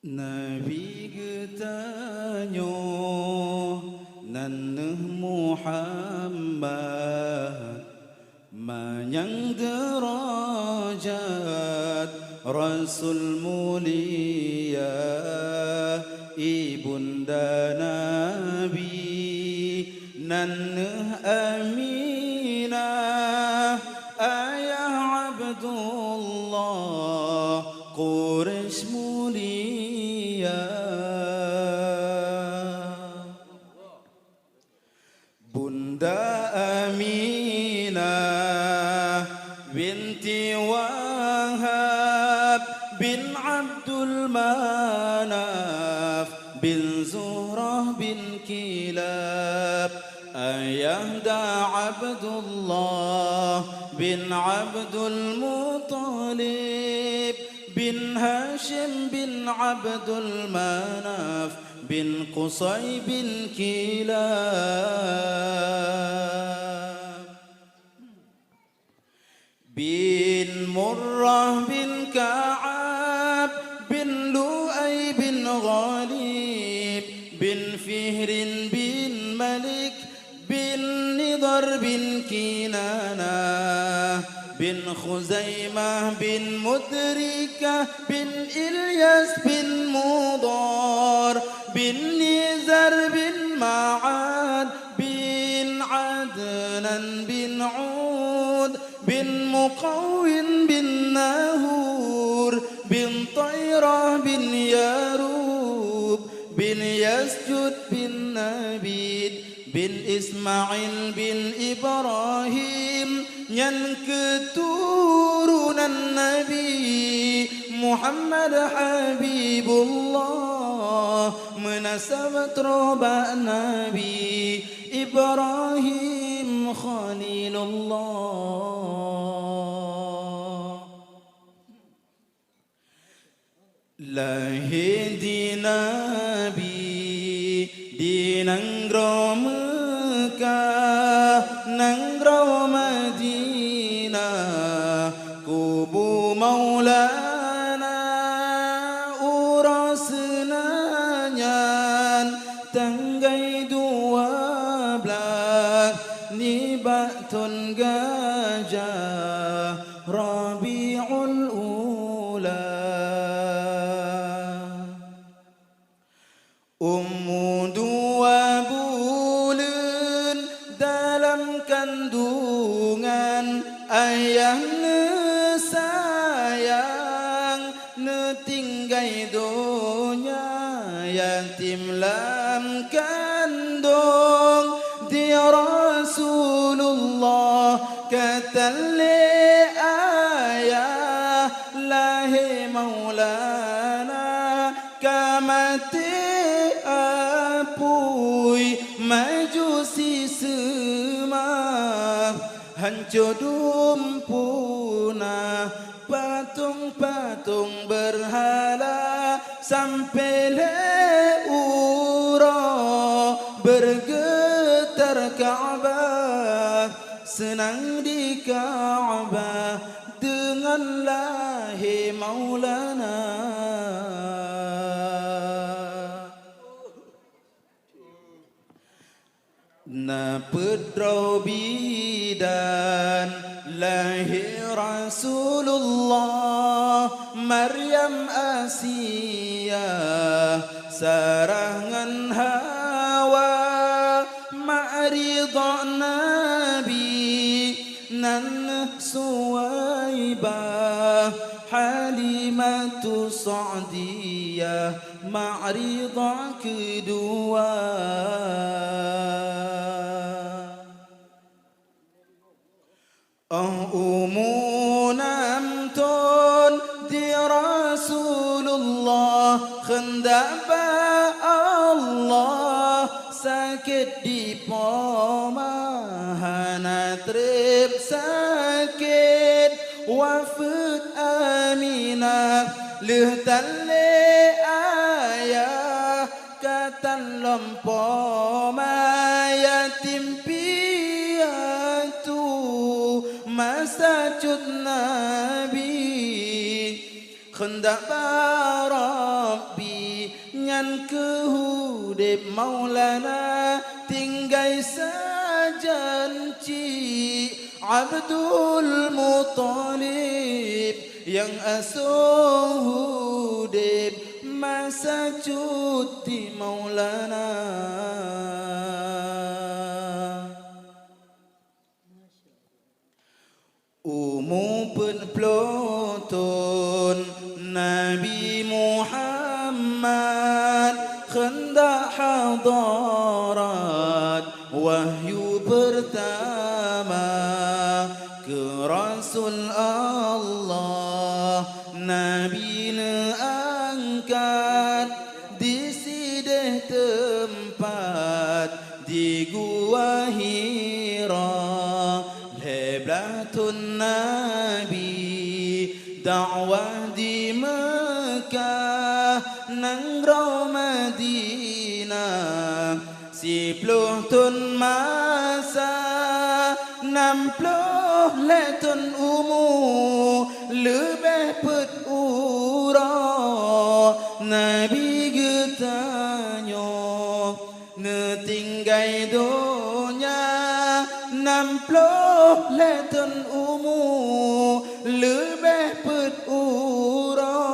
Nabi getanyo nanah Muhammad manyang derajat Rasul mulia ibunda Nabi nanah Aminah ayah Abdullah Quraisy mulia Bunda Aminah binti Wahab bin Abdul Manaf bin Zuhrah bin Kilab ayah da Abdullah bin Abdul Muttalib bin Hashim bin Abdul Manaf bin Qusay bin Kilab bin Murrah bin Ka'ab bin Lu'ay bin Ghalib bin Fihrin bin Malik bin Nidar bin Kinana bin Khuzaimah bin Mudrikah bin Ilyas bin Mudar bin Nizar bin Ma'ad bin Adnan bin Ud bin Muqawwin bin Nahur bin Tayrah bin Yarub bin Yasjud bin Nabid bin Ismail bin Ibrahim nyan keturunan Nabi Muhammad Habibullah menasabat roba Nabi Ibrahim Khalilullah lahir di Nabi di nanggro Mekah nanggro Madinah kubu Maulana uras nanyan tanggai 12 nibatun gajah Rabiul Ula Ummu 2 bulan dalam kandungan ayah sayang netinggai donya yatim lam kandung di Rasulullah katale ayah lahi Maulana kamati apui majusi semua hancur dumpuna patung-patung berhala sampai leura bergetar Ka'bah senang di Ka'bah dengan lahi Maulana na pedrau bidan lahir Rasulullah Maryam Asiyah sarangan Hawa ma'ridha Nabi nan Suwaibah Halimatu Sa'diyah ma'ridha kedua Umunam ton di Rasulullah khendaba Allah sakit di pemahana trip sakit wafat Aminah lehtale ayah katan lompo yatim piatu masa cut Nabi hendak Rabbi kehudib Maulana tinggai sajanci Abdul Muttalib yang asuh hudib masa cuti Maulana. Pun pelotun Nabi Muhammad hendak hadarat wahyu pertama ke Rasul Allah. Nabi angkat di sideh tempat di Gua Hira. Heblatun Nabi dakwah di Mekah nang Madinah 10 tun masa 60 letun umur lebih pet ura Nabi getanyo netinggai donya 60 letun umur lebih pet ura